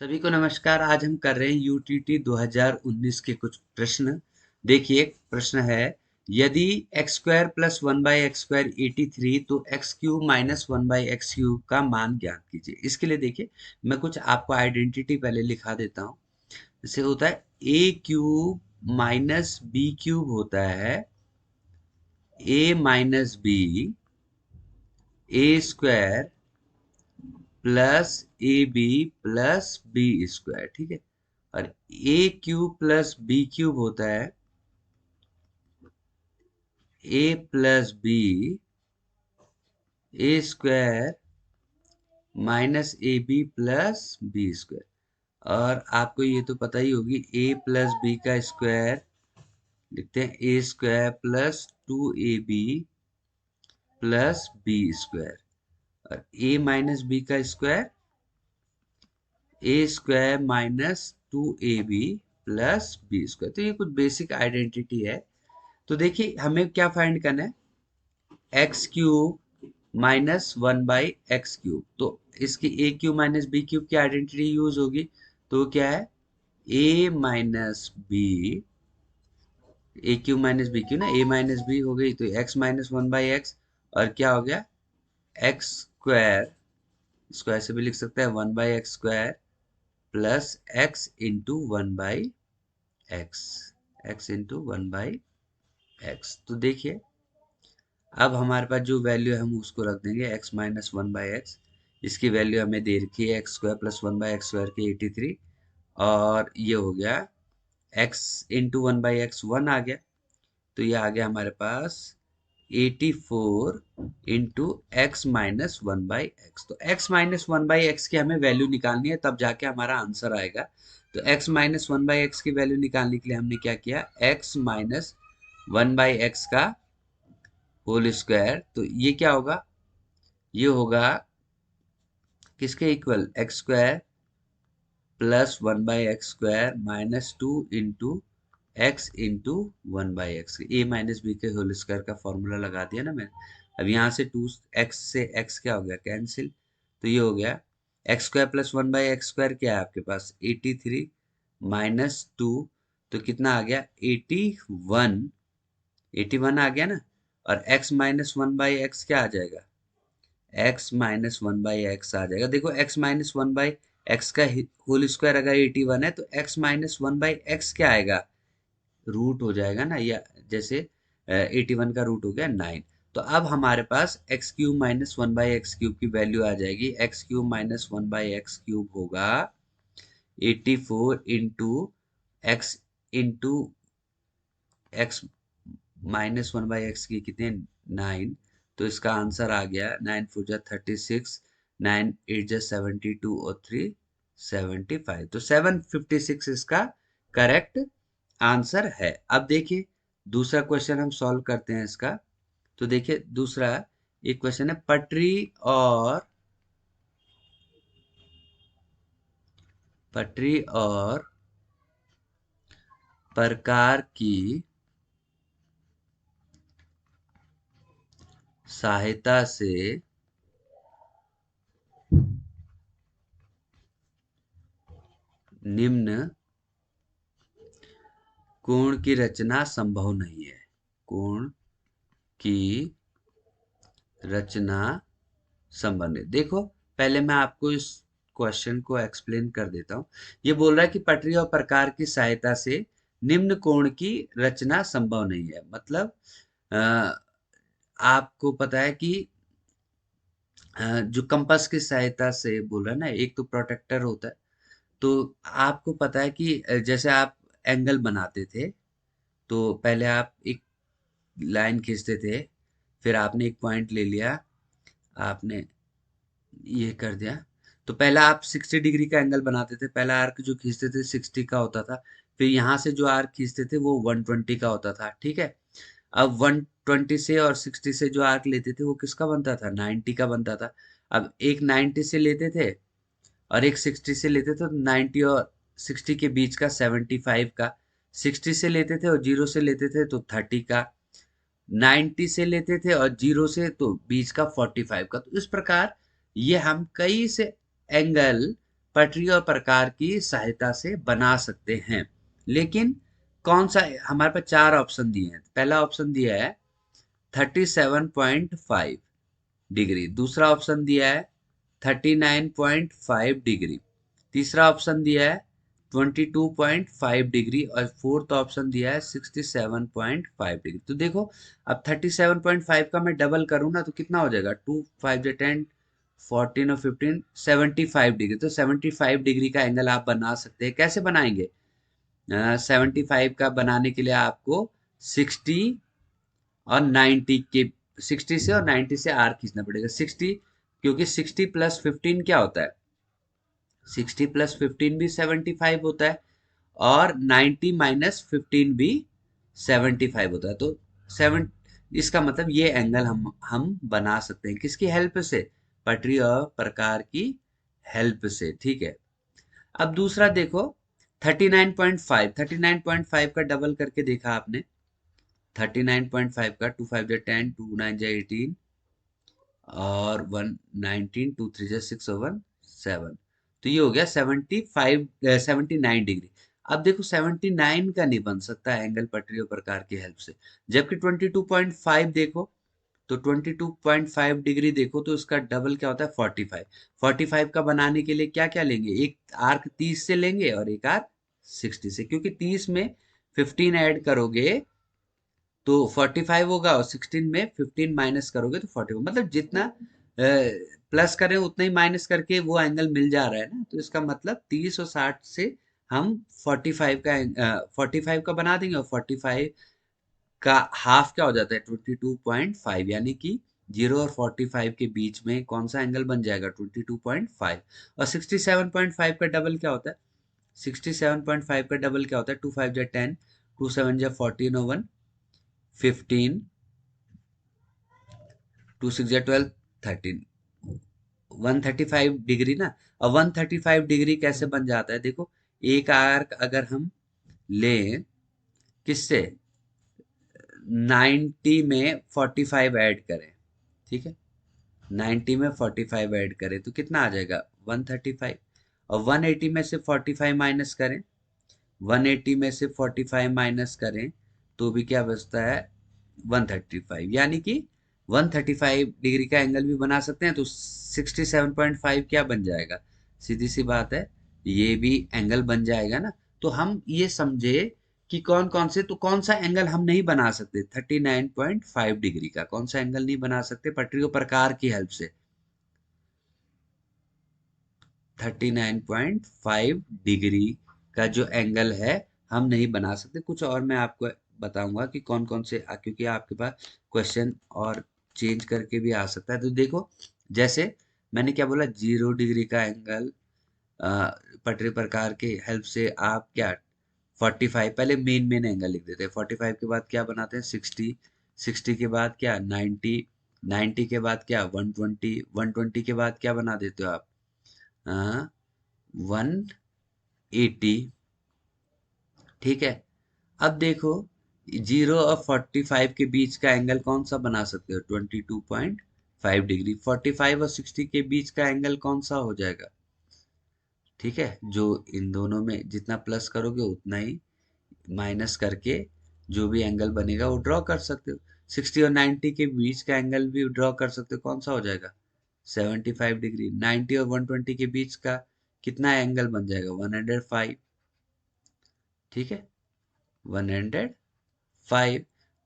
सभी को नमस्कार। आज हम कर रहे हैं यूटीटी 2019 के कुछ प्रश्न। देखिए, प्रश्न है, यदि x square plus one by x square 83 तो x cube minus one by x cube का मान ज्ञात कीजिए। इसके लिए देखिए, मैं कुछ आपको आइडेंटिटी पहले लिखा देता हूँ। जैसे होता है A cube minus B cube होता है A minus B A square plus A B plus B square. ठीक है। और A cube plus B cube होता है A plus B A square minus A B plus B square. और आपको ये तो पता ही होगी, ए प्लस बी का स्क्वायर लिखते हैं A square plus two A B plus B square. और ए माइनस बी का square a square minus two A B plus B square. तो ये कुछ बेसिक आइडेंटिटी है। तो देखिए, हमें क्या फाइंड करना है, x cube minus one by x cube. तो इसकी ए क्यूब माइनस बी क्यूब की आइडेंटिटी यूज होगी। तो क्या है, A minus B, A cube minus B cube ना, ए माइनस बी हो गई तो x minus one by x. और क्या हो गया, एक्स स्क्वायर, स्क्वायर से भी लिख सकते हैं one by x square plus x into one by x, x into one by x. तो देखिए, अब हमारे पास जो वैल्यू है हम उसको रख देंगे x minus one by x. इसकी वैल्यू हमें दे रखी है x square plus one by x square की 83। और ये हो गया x into one by x, one आ गया। तो ये आ गया हमारे पास 84 into x minus one by x. तो x minus one by x की हमें वैल्यू निकालनी है, तब जाके हमारा आंसर आएगा। तो x minus one by x की वैल्यू निकालने के लिए हमने क्या किया, x minus one by x का होल स्क्वायर। तो ये क्या होगा, ये होगा किसके equal, x square plus one by x square minus two into x into one by x. A minus b के होल स्क्वायर का फॉर्मूला लगा दिया ना मैंने। अब यहाँ से टू एक्स से एक्स क्या हो गया, कैंसिल। तो ये हो गया x square plus one by x square क्या है आपके पास, 83 माइनस टू, तो कितना आ गया 81, 81 आ गया ना। और x minus one by x क्या आ जाएगा, x minus one by x आ जाएगा। देखो, x minus one by x का होल स्क्वायर अगर 81 है तो x minus one by x क्या आएगा, रूट हो जाएगा ना, या जैसे 81 का रूट हो गया 9। तो अब हमारे पास x cube minus one by x cube की वैल्यू आ जाएगी, x cube minus one by x cube होगा 84 into x into x minus one by x की कितने, 9। तो इसका आंसर आ गया 9 4 जा 36, 9 8 जा 72 और 3 75। तो 756 इसका करेक्ट आंसर है। अब देखिए, दूसरा क्वेश्चन हम सॉल्व करते हैं इसका। तो देखिए, दूसरा एक क्वेश्चन है, पटरी और प्रकार की सहायता से निम्न कोण की रचना संभव नहीं है। कोण की रचना संभव नहीं। देखो, पहले मैं आपको इस क्वेश्चन को एक्सप्लेन कर देता हूँ। ये बोल रहा है कि पटरी और प्रकार की सहायता से निम्न कोण की रचना संभव नहीं है। मतलब अ, आपको पता है कि जो कंपास की सहायता से बोल रहा है ना, एक तो प्रोटेक्टर होता है। तो आपको पता है कि जैसे आप एंगल बनाते थे, तो पहले आप एक लाइन खींचते थे, फिर आपने एक पॉइंट ले लिया, आपने ये कर दिया। तो पहला आप 60 डिग्री का एंगल बनाते थे, पहला आर्क जो खींचते थे 60 का होता था। फिर यहाँ से जो आर्क खींचते थे वो 120 का होता था। ठीक है। अब 120 से और 60 से जो आर्क लेते थे वो किसका बनता था, 90 का बनता था। अब एक 90 से लेते थे और एक 60 से लेते थे, तो 90 और 60 के बीच का 75 का, 60 से लेते थे और जीरो से लेते थे तो 30 का, 90 से लेते थे और जीरो से तो बीच का 45 का। तो इस प्रकार ये हम कई से एंगल पटरी और प्रकार की सहायता से बना सकते हैं। लेकिन कौन सा, हमारे पास चार ऑप्शन दिए हैं। पहला ऑप्शन दिया है 37.5 डिग्री, दूसरा ऑप्शन दिया है 39.5 डिग्री, तीसरा ऑप्शन दिया है 22.5 डिग्री और फोर्थ ऑप्शन दिया है 67.5 डिग्री। तो देखो, अब 37.5 का मैं डबल करूँ ना तो कितना हो जाएगा, 2 5 10 14 और 15 75 डिग्री। तो 75 डिग्री का एंगल आप बना सकते हैं। कैसे बनाएंगे? 75 का बनाने के लिए आपको 60 और 90 के, 60 से और 90 से आर खींचना पड़ेगा। 60, क्योंकि 60 प्लस 15 क्या होता है, 60 प्लस 15 भी 75 होता है, और 90 माइनस 15 भी 75 होता है। तो 7, इसका मतलब ये एंगल हम बना सकते हैं किसकी हेल्प से, पटरी और प्रकार की हेल्प से। ठीक है। अब दूसरा देखो 39.5, 39.5 का डबल करके देखा आपने, 39.5 का 2 5 10, 2 9 18 और 1 19, 2 3 6 और 1 7। तो ये हो गया 75 79 डिग्री। अब देखो 79 का नहीं बन सकता एंगल पटरी और प्रकार की हेल्प से, जबकि 22.5 देखो, तो 22.5 डिग्री देखो तो इसका डबल क्या होता है 45। 45 का बनाने के लिए क्या क्या लेंगे, एक आर्क 30 से लेंगे और एक आर्क 60 से, क्योंकि 30 में 15 ऐड करोगे तो 45 होगा और 16 में 15 माइनस करोगे तो 40 होगा। मतलब जितना प्लस करें उतना ही माइनस करके वो एंगल मिल जा रहा है ना। तो इसका मतलब 30 और 60 से हम 45 का 45 का बना देंगे, और 45 का हाफ क्या हो जाता है 22.5, यानी कि 0 और 45 के बीच में कौन सा एंगल बन जाएगा 22.5। और 67.5 का डबल क्या होता है, 67.5 का डबल क्या होता है, 2 5 जा 10, 2 7 जा 14 और 1 15, 2 6 जा 12 13, 135 डिग्री ना। और 135 डिग्री कैसे बन जाता है, देखो एक आर्क अगर हम लें किससे, 90 में 45 ऐड करें, ठीक है, 90 में 45 ऐड करें तो कितना आ जाएगा 135, और 180 में से 45 माइनस करें, 180 में से 45 माइनस करें तो भी क्या बचता है 135, यानी कि 135 डिग्री का एंगल भी बना सकते हैं। तो 67.5 क्या बन जाएगा, सीधी सी बात है ये भी एंगल बन जाएगा ना। तो हम ये समझे कि कौन कौन से, तो कौन सा एंगल हम नहीं बना सकते 39.5 डिग्री का, कौन सा एंगल नहीं बना सकते पटरी और प्रकार की हेल्प से, 39.5 डिग्री का जो एंगल है हम नहीं बना सकते। कुछ और मैं आपको बताऊंगा कि कौन कौन से, क्योंकि आपके पास क्वेश्चन और चेंज करके भी आ सकता है। तो देखो जैसे मैंने क्या बोला, 0 डिग्री का एंगल पटरी प्रकार के हेल्प से आप क्या 45, पहले मेन मेन एंगल लिख देते हैं, 45 के बाद क्या बनाते हैं 60, 60 के बाद क्या 90, 90 के बाद क्या 120, 120 के बाद क्या बना देते हो आप 180। ठीक है। अब देखो 0 और 45 के बीच का एंगल कौन सा बना सकते हो 22.5 डिग्री, 45 और 60 के बीच का एंगल कौन सा हो जाएगा, ठीक है, जो इन दोनों में जितना प्लस करोगे उतना ही माइनस करके जो भी एंगल बनेगा वो ड्रॉ कर सकते हो। 60 और 90 के बीच का एंगल भी ड्रॉ कर सकते हो, कौन सा हो जाएगा 75 डिग्री। 90 और 120 के बीच का कितना एंगल बन जाएगा 105, ठीक है, 105।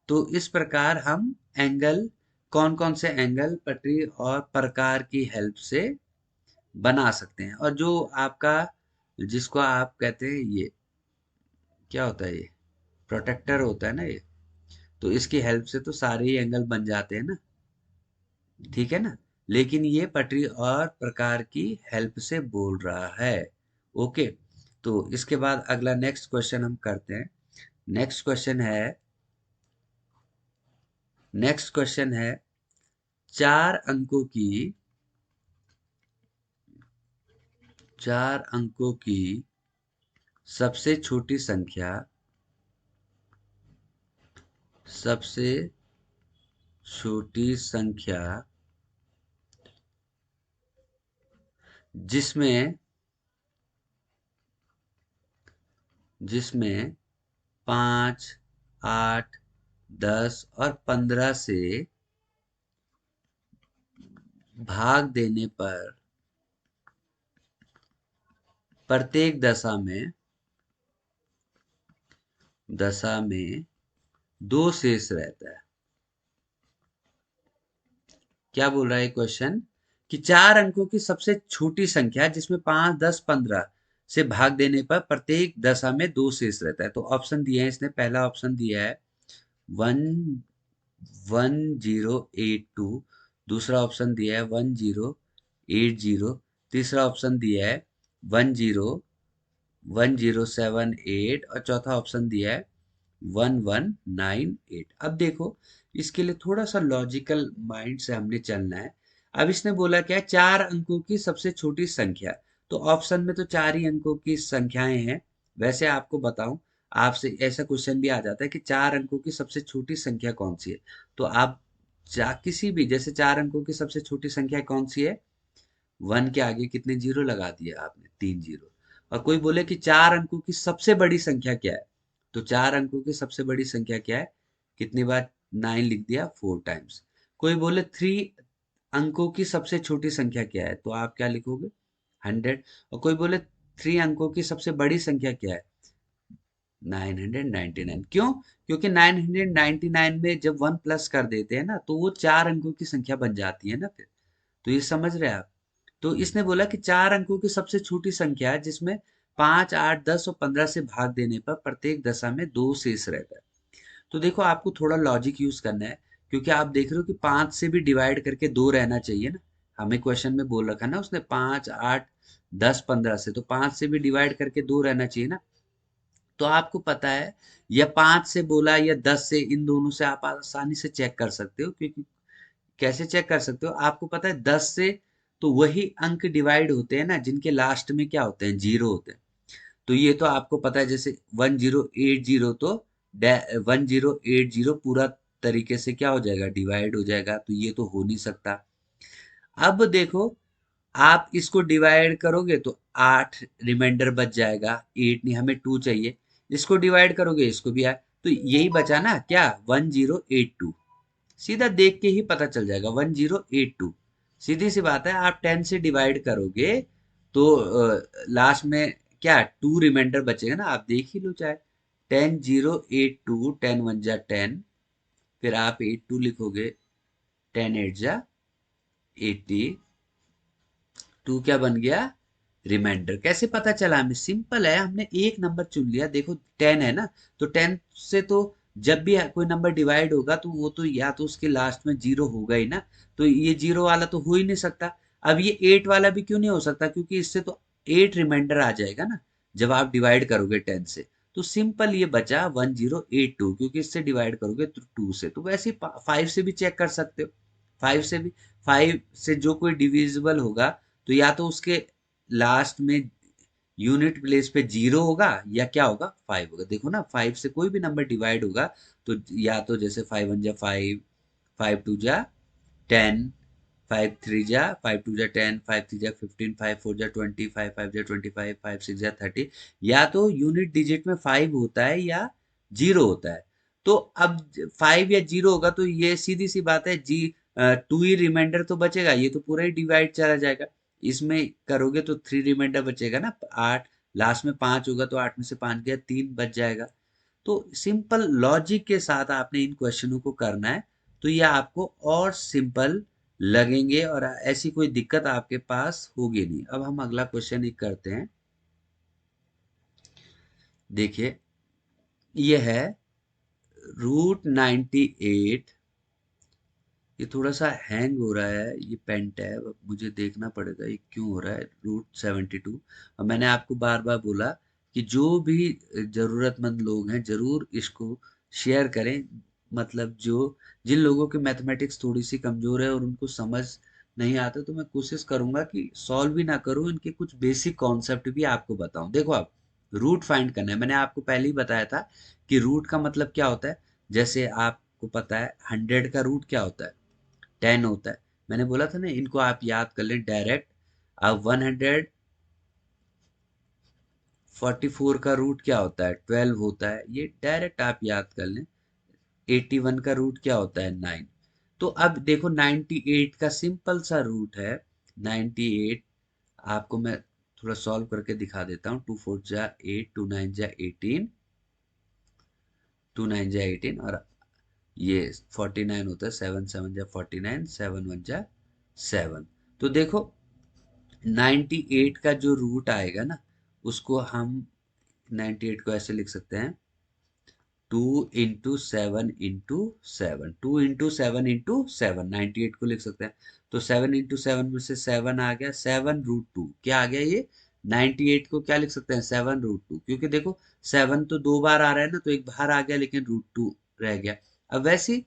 तो इस प्रकार हम एंगल, कौन कौन से एंगल पटरी और प्रकार की हेल्प से बना सकते हैं। और जो आपका, जिसको आप कहते हैं ये क्या होता है, ये प्रोटेक्टर होता है ना ये, तो इसकी हेल्प से तो सारे ही एंगल बन जाते हैं ना, ठीक है ना। लेकिन ये पटरी और प्रकार की हेल्प से बोल रहा है। ओके। तो इसके बाद अगला नेक्स्ट क्वेश्चन हम करते हैं। नेक्स्ट क्वेश्चन है, नेक्स्ट क्वेश्चन है, चार अंकों की, चार अंकों की सबसे छोटी संख्या, सबसे छोटी संख्या जिसमें जिसमें 5, 8, 10 और 15 से भाग देने पर प्रत्येक दशा में 2 शेष रहता है। क्या बोल रहा है क्वेश्चन कि 4 अंकों की सबसे छोटी संख्या जिसमें 5, 10, 15 से भाग देने पर प्रत्येक दशा में 2 शेष रहता है। तो ऑप्शन दिए हैं इसने। पहला ऑप्शन दिया है 11082, दूसरा ऑप्शन दिया है 1080, तीसरा ऑप्शन दिया है 1078 और चौथा ऑप्शन दिया है 1198। अब देखो, इसके लिए थोड़ा सा लॉजिकल माइंड से हमने चलना है। अब इसने बोला क्या है, 4 अंकों की सबसे छोटी संख्या। तो ऑप्शन में तो 4 ही अंकों की संख्याएं हैं। वैसे आपको बताऊं, आपसे ऐसा क्वेश्चन भी आ जाता है कि 4 अंकों की सबसे छोटी संख्या कौन सी है। तो आप किसी भी, जैसे 4 अंकों की सबसे छोटी संख्या कौन सी है, 1 के आगे कितने जीरो लगा दिया आपने, 3 जीरो। और कोई बोले कि 4 अंकों की सबसे बड़ी संख्या क्या है, तो 4 अंकों की सबसे बड़ी संख्या क्या है, कितनी बार 9 लिख दिया, 4 टाइम्स। कोई बोले 3 अंकों की सबसे छोटी संख्या क्या है, तो आप क्या लिखोगे, 100। और कोई बोले 3 अंकों की सबसे बड़ी संख्या क्या है, 999। क्यों? क्योंकि 999 में जब 1 प्लस कर देते हैं ना, तो वो 4 अंकों की संख्या बन जाती है ना फिर। तो ये समझ रहे हैं आप। तो इसने बोला कि 4 अंकों की सबसे छोटी संख्या है जिसमें 5, 8, 10 और 15 से भाग देने पर प्रत्येक दशा में 2 शेष रहता है। तो देखो, आपको थोड़ा लॉजिक यूज करना है, क्योंकि आप देख रहे हो कि 5 से भी डिवाइड करके 2 रहना चाहिए ना। हमें क्वेश्चन में बोल रखा ना उसने, 5, 8, 10, 15 से, तो 5 से भी डिवाइड करके 2 रहना चाहिए ना। तो आपको पता है, या 5 से बोला या 10 से, इन दोनों से आप आसानी से चेक कर सकते हो। क्योंकि कैसे चेक कर सकते हो, आपको पता है 10 से तो वही अंक डिवाइड होते हैं ना जिनके लास्ट में क्या होते हैं, जीरो होते हैं। तो ये तो आपको पता है, जैसे 1080, तो 1080 पूरा तरीके से क्या हो जाएगा, डिवाइड हो जाएगा। तो ये तो हो नहीं सकता। अब देखो, आप इसको डिवाइड करोगे तो 8 रिमाइंडर बच जाएगा, 8 नहीं, हमें 2 चाहिए। इसको डिवाइड करोगे, इसको भी आए, तो यही बचा ना क्या, 1082। सीधा देख के ही पता चल जाएगा, 1082। सीधी सी बात है, आप 10 से डिवाइड करोगे तो लास्ट में क्या, 2 रिमाइंडर बचेगा ना, आप देख ही लो चाहे। 10082, 10 1 जा 10, फिर आप 82 लिखोगे, 10 8 जा 80, 2 क्या बन गया, रिमाइंडर। कैसे पता चला हमें, सिंपल है, हमने एक नंबर चुन लिया। देखो 10 है ना, तो 10 से तो जब भी कोई नंबर डिवाइड होगा तो वो तो या तो उसके लास्ट में जीरो होगा ही ना। तो ये जीरो वाला तो हो ही नहीं सकता। अब ये 8 वाला भी क्यों नहीं हो सकता, क्योंकि इससे तो 8 रिमाइंडर आ जाएगा ना जब आप डिवाइड करोगे 10 से। तो सिंपल ये बचा 1082, क्योंकि इससे डिवाइड करोगे तो 2 से। तो वैसे ही 5 से भी चेक कर सकते हो। 5 से भी, 5 से जो कोई डिविजिबल होगा, तो या तो उसके लास्ट में यूनिट प्लेस पे जीरो होगा, या क्या होगा, 5 होगा। देखो ना, 5 से कोई भी नंबर डिवाइड होगा तो या तो जैसे 5 1 जा 5, 5 2 जा 10, 5 3 जा 5 2 जा 10, 5 3 जा 15, 5 4 जा 20, 5 5 जा 25, 5 6 जा 30। या तो यूनिट डिजिट में 5 होता है या जीरो होता है। तो अब 5 या जीरो होगा तो ये सीधी सी बात है, 2 ही रिमाइंडर तो बचेगा, ये तो पूरा ही डिवाइड चला जाएगा। इसमें करोगे तो 3 रिमाइंडर बचेगा ना, 8। लास्ट में 5 होगा तो 8 में से 5 गया, 3 बच जाएगा। तो सिंपल लॉजिक के साथ आपने इन क्वेश्चनों को करना है, तो ये आपको और सिंपल लगेंगे और ऐसी कोई दिक्कत आपके पास होगी नहीं। अब हम अगला क्वेश्चन एक करते हैं। देखिए, ये है √98। ये थोड़ा सा हैंग हो रहा है, ये पेन टैब, अब मुझे देखना पड़ेगा ये क्यों हो रहा है। √72। और मैंने आपको बार बार बोला कि जो भी जरूरतमंद लोग हैं जरूर इसको शेयर करें। मतलब जो, जिन लोगों की मैथमेटिक्स थोड़ी सी कमजोर है और उनको समझ नहीं आता, तो मैं कोशिश करूंगा कि सॉल्व भी ना करूं, इनके कुछ बेसिक कॉन्सेप्ट भी आपको बताऊं। देखो, आप रूट फाइंड करना है। मैंने आपको पहले ही बताया था कि रूट का मतलब क्या होता है। जैसे आपको पता है 100 का रूट क्या होता है, 10 होता है। मैंने बोला था ना, इनको आप याद कर लें डायरेक्ट। अब 100 44 का रूट क्या होता है 12 होता है, ये डायरेक्ट आप याद कर लें। 81 का रूट क्या होता है 9। तो अब देखो 98 का सिंपल सा रूट है 98। आपको मैं थोड़ा सॉल्व करके दिखा देता हूँ। 2 4 जा 8, 2 9 जा 18, 2 9 जा 18 और ये 49 होता है। 7 7 जा 49, 7 1 जा 7। तो देखो 98 का जो रूट आएगा ना, उसको हम 98 को ऐसे लिख सकते हैं 2 इंटू 7 इंटू 7, 2 इंटू 7 इंटू 7, 98 को लिख सकते हैं। तो 7 इंटू 7 में से 7 आ गया, 7√2 क्या आ गया ये 98 को क्या लिख सकते हैं 7√2, क्योंकि देखो 7 तो 2 बार आ रहा है ना, तो एक बाहर आ गया लेकिन √2 रह गया। अब वैसे ही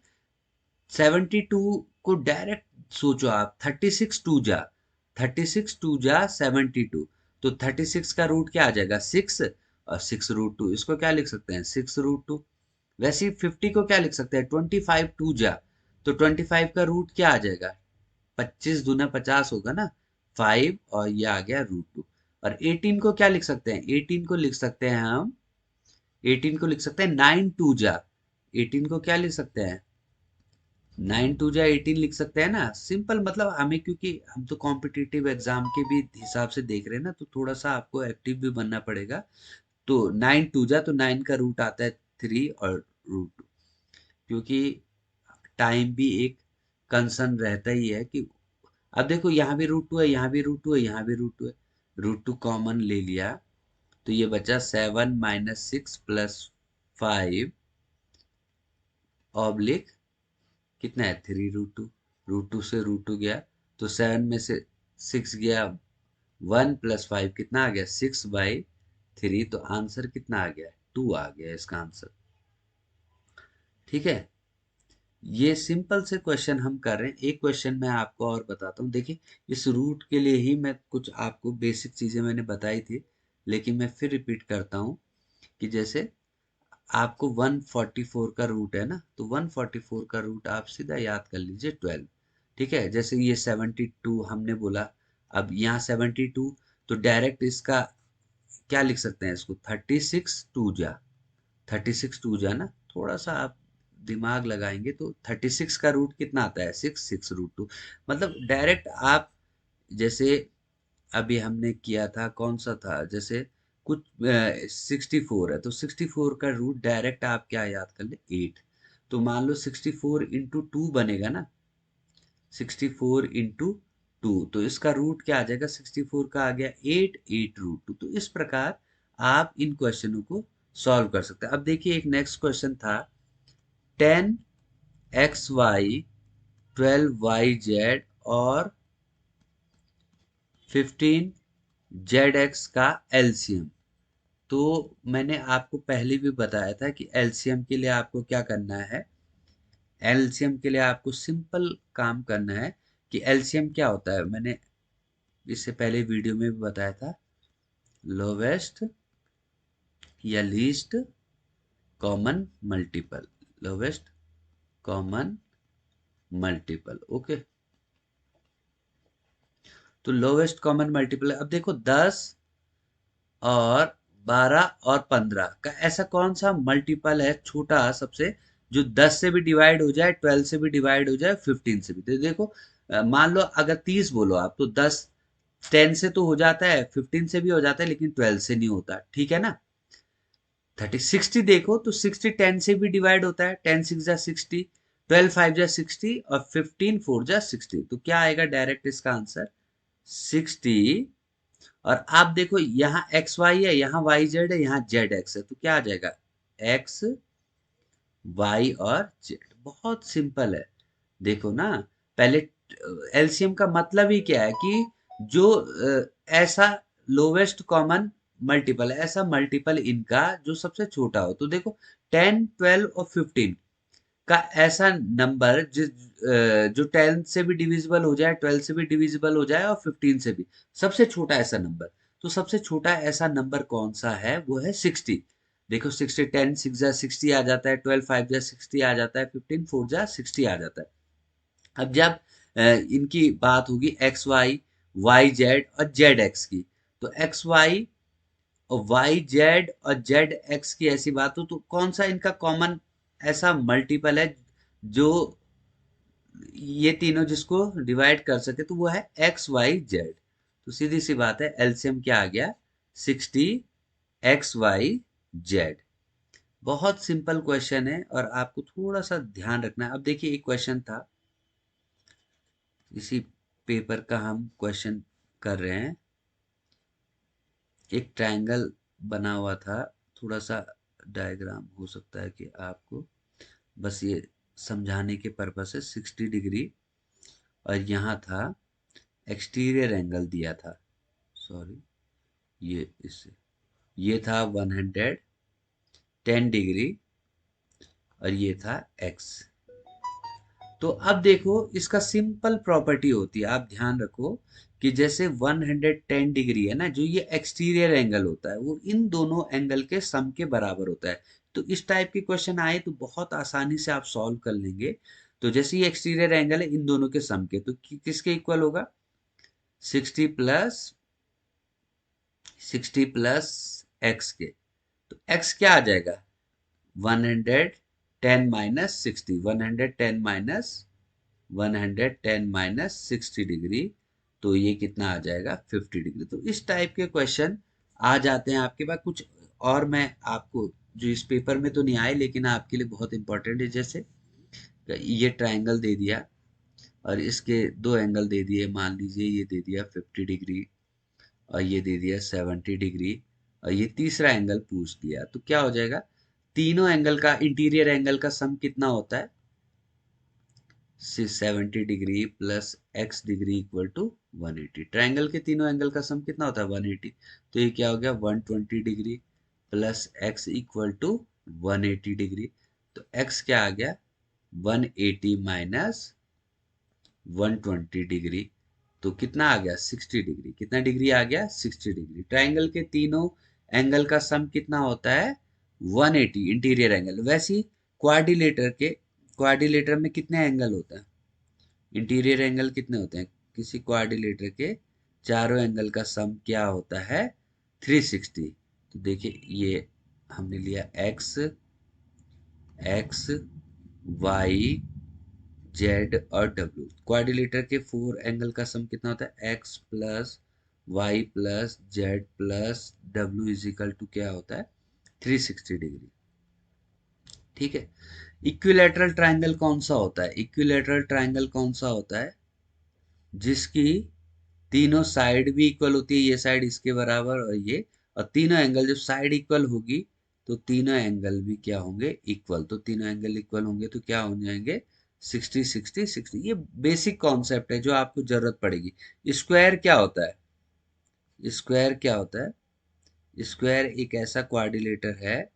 72 को डायरेक्ट सोचो आप, 36 2 जा 72, तो 36 का रूट क्या आ जाएगा 6, और 6√2 इसको क्या लिख सकते हैं 6√2। वैसे ही 50 को क्या लिख सकते हैं 25 2 जा, तो 25 का रूट क्या आ जाएगा 25 दूना 50 होगा ना 5, और ये आ गया √2। और 18 को क्या लिख सकते हैं 18 को लिख सकते हैं हम 18 को लिख सकते हैं 9 2 जा, 18 को क्या लिख सकते हैं 9 2 जा 18 लिख सकते हैं ना। सिंपल, मतलब हमें, क्योंकि हम तो कॉम्पिटिटिव एग्जाम के भी हिसाब से देख रहे हैं ना, तो थोड़ा सा आपको एक्टिव भी बनना पड़ेगा। तो 9 2 जा, तो 9 का रूट आता है 3 और √2, क्योंकि टाइम भी एक कंसर्न रहता ही है कि अब देखो यहाँ भी √2 है, यहाँ भी √2 है, यहाँ भी √2 है, √2 कॉमन ले लिया तो ये बचा 7 - 6 + 5 ऑब्लिक कितना है 3√2, √2 से √2 गया तो 7 में से 6 गया, 1 + 5 कितना आ गया 6/3, तो आंसर कितना आ गया 2 आ गया इसका आंसर। ठीक है, ये सिंपल से क्वेश्चन हम कर रहे हैं। एक क्वेश्चन मैं आपको और बताता हूँ, देखिए इस रूट के लिए ही मैं कुछ आपको बेसिक चीजें मैंने बताई थी, लेकिन मैं फिर रिपीट करता हूँ कि जैसे आपको 144 का रूट है ना, तो 144 का रूट आप सीधा याद कर लीजिए 12। ठीक है, जैसे ये 72 हमने बोला, अब यहाँ 72, तो डायरेक्ट इसका क्या लिख सकते हैं इसको 36 2 जा ना, थोड़ा सा आप दिमाग लगाएंगे तो 36 का रूट कितना आता है 6, 6√2, मतलब डायरेक्ट आप जैसे अभी हमने किया था कौन सा था, जैसे कुछ 64 है तो 64 का रूट डायरेक्ट आप क्या याद कर ले 8, तो मान लो 64 × 2 बनेगा ना, 64 × 2, तो इसका रूट क्या आ जाएगा 64 का आ गया 8, 8√2। तो इस प्रकार आप इन क्वेश्चनों को सॉल्व कर सकते हैं। अब देखिए एक नेक्स्ट क्वेश्चन था 10xy 12yz और 15zx का एलसीएम। तो मैंने आपको पहले भी बताया था कि एलसीएम के लिए आपको क्या करना है, एलसीएम के लिए आपको सिंपल काम करना है कि एलसीएम क्या होता है, मैंने इससे पहले वीडियो में भी बताया था, लोवेस्ट या least common multiple, lowest common multiple. Okay, तो लोवेस्ट कॉमन मल्टीपल, अब देखो 10 और 12 और 15 का ऐसा कौन सा मल्टीपल है छोटा सबसे, जो 10 से भी डिवाइड हो जाए, 12 से भी डिवाइड हो जाए, 15 से भी। तो देखो मान लो अगर 30 बोलो आप, तो 10 10 से तो हो जाता है, 15 से भी हो जाता है, लेकिन 12 से नहीं होता, ठीक है ना। 60 देखो तो 60 10 से भी डिवाइड होता है, 10 6 जा 60, 12 5 जा 60 और 15 4 जा 60, तो क्या आएगा डायरेक्ट इसका आंसर 60। और आप देखो यहाँ एक्स वाई है, यहाँ वाई जेड है, यहाँ जेड एक्स है, तो क्या आ जाएगा एक्स वाई और जेड। बहुत सिंपल है, देखो ना, पहले एलसीएम का मतलब ही क्या है कि जो ऐसा लोवेस्ट कॉमन मल्टीपल है, ऐसा मल्टीपल इनका जो सबसे छोटा हो। तो देखो 10 12 और 15 का ऐसा नंबर जो 10 से भी डिविजिबल हो जाए, 12 से भी डिविजिबल हो जाए और 15 से भी, सबसे छोटा ऐसा नंबर। तो सबसे छोटा ऐसा नंबर कौन सा है, वो है 60। देखो 60 10 6 जा 60 आ जाता है, 12 5 जा 60 आ जाता है, 15 4 जा 60 आ जाता है। अब जब इनकी बात होगी एक्स वाई वाई जेड और जेड एक्स की, तो एक्स वाई वाई जेड और जेड एक्स की ऐसी बात हो तो कौन सा इनका कॉमन ऐसा मल्टीपल है जो ये तीनों जिसको डिवाइड कर सके, तो वो है एक्स वाई जेड। तो सीधी सी बात है, एलसीएम क्या आ गया, 60 एक्स वाई जेड। बहुत सिंपल क्वेश्चन है और आपको थोड़ा सा ध्यान रखना है। अब देखिए एक क्वेश्चन था, इसी पेपर का हम क्वेश्चन कर रहे हैं। एक ट्रायंगल बना हुआ था, थोड़ा सा डायग्राम हो सकता है कि आपको बस ये समझाने के पर्पज से 60 डिग्री, और यहाँ था एक्सटीरियर एंगल दिया था, सॉरी ये इससे, ये था 110 डिग्री और ये था एक्स। तो अब देखो इसका सिंपल प्रॉपर्टी होती है, आप ध्यान रखो कि जैसे 110 डिग्री है ना, जो ये एक्सटीरियर एंगल होता है वो इन दोनों एंगल के सम के बराबर होता है। तो इस टाइप के क्वेश्चन आए तो बहुत आसानी से आप सॉल्व कर लेंगे। तो जैसे ये एक्सटीरियर एंगल है इन दोनों के सम के, तो किसके इक्वल होगा, 60 प्लस 60 प्लस एक्स के। तो एक्स क्या आ जाएगा, 110 माइनस 60, 110 माइनस 60 डिग्री, तो ये कितना आ जाएगा, 50 डिग्री। तो इस टाइप के क्वेश्चन आ जाते हैं आपके पास। कुछ और मैं आपको, जो इस पेपर में तो नहीं आए लेकिन आपके लिए बहुत इंपॉर्टेंट है, जैसे ये ट्रायंगल दे दिया और इसके दो एंगल दे दिए, मान लीजिए ये दे दिया 50 डिग्री और ये दे दिया 70 डिग्री, और ये तीसरा एंगल पूछ दिया, तो क्या हो जाएगा, तीनों एंगल का, इंटीरियर एंगल का सम कितना होता है, 70 degree plus x degree equal to 180। Triangle के तीनों एंगल का सम कितना होता है, 180। तो ये क्या हो गया, 120 degree plus x equal to 180 degree. तो एक्स क्या आ गया, 180 माइनस 120 डिग्री, तो कितना आ गया, 60 डिग्री। कितना डिग्री आ गया, 60 डिग्री। ट्रायंगल के तीनों एंगल का सम कितना होता है, 180 इंटीरियर एंगल। वैसे ही क्वाड्रिलेटर में कितने एंगल होते हैं, इंटीरियर एंगल कितने होते हैं, किसी क्वाड्रिलेटर के चारों एंगल का सम क्या होता है, 360। तो देखिए ये हमने लिया एक्स, एक्स वाई जेड और डब्ल्यू। क्वाड्रिलेटर के 4 एंगल का सम कितना होता है, x plus y plus z plus डब्ल्यू इज इक्वल टू क्या होता है, 360 डिग्री। ठीक है। इक्विलैटरल ट्रायंगल कौन सा होता है, इक्विलैटरल ट्रायंगल कौन सा होता है, जिसकी तीनों साइड भी इक्वल होती है, ये साइड इसके बराबर और ये, और तीनों एंगल, जब साइड इक्वल होगी तो तीनों एंगल भी क्या होंगे, इक्वल। तो तीनों एंगल इक्वल होंगे तो क्या हो जाएंगे, 60 60 60। ये बेसिक कॉन्सेप्ट है जो आपको जरूरत पड़ेगी। स्क्वायर क्या होता है, स्क्वायर क्या होता है, स्क्वायर एक ऐसा क्वाड्रिलेटर है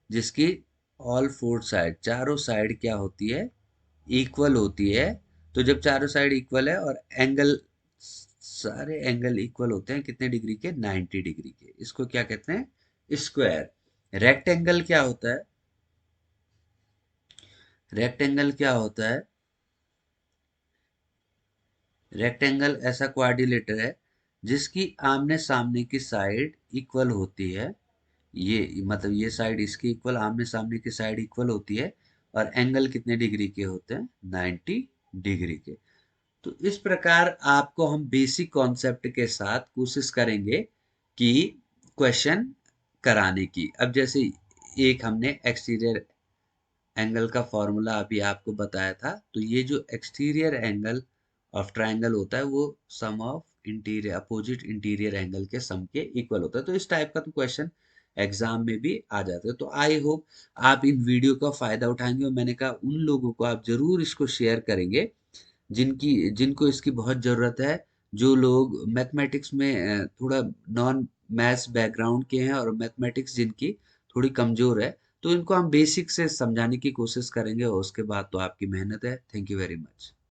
जिसकी ऑल फोर साइड, चारों साइड क्या होती है, इक्वल होती है। तो जब चारों साइड इक्वल है और एंगल, सारे एंगल इक्वल होते हैं कितने डिग्री के, 90 डिग्री के, इसको क्या कहते हैं, स्क्वायर। रेक्टेंगल क्या होता है, रेक्टेंगल क्या होता है, रेक्टेंगल ऐसा क्वाड्रिलेटर है जिसकी आमने सामने की साइड इक्वल होती है, ये मतलब ये साइड इसकी इक्वल, आमने सामने की साइड इक्वल होती है, और एंगल कितने डिग्री के होते हैं, 90 डिग्री के। तो इस प्रकार आपको हम बेसिक कॉन्सेप्ट के साथ कोशिश करेंगे कि क्वेश्चन कराने की। अब जैसे एक हमने एक्सटीरियर एंगल का फॉर्मूला अभी आपको बताया था, तो ये जो एक्सटीरियर एंगल ऑफ ट्रायंगल होता है वो sum of interior, opposite interior angle के सम के इक्वल होता है। तो इस टाइप का तो क्वेश्चन एग्जाम में भी आ जाते हैं। तो आई होप आप इन वीडियो का फायदा उठाएंगे, और मैंने कहा उन लोगों को आप जरूर इसको शेयर करेंगे जिनको इसकी बहुत ज़रूरत है, जो लोग मैथमेटिक्स में थोड़ा नॉन मैथ्स बैकग्राउंड के हैं और मैथमेटिक्स जिनकी थोड़ी कमज़ोर है, तो इनको हम बेसिक से समझाने की कोशिश करेंगे, और उसके बाद तो आपकी मेहनत है। Thank you very much.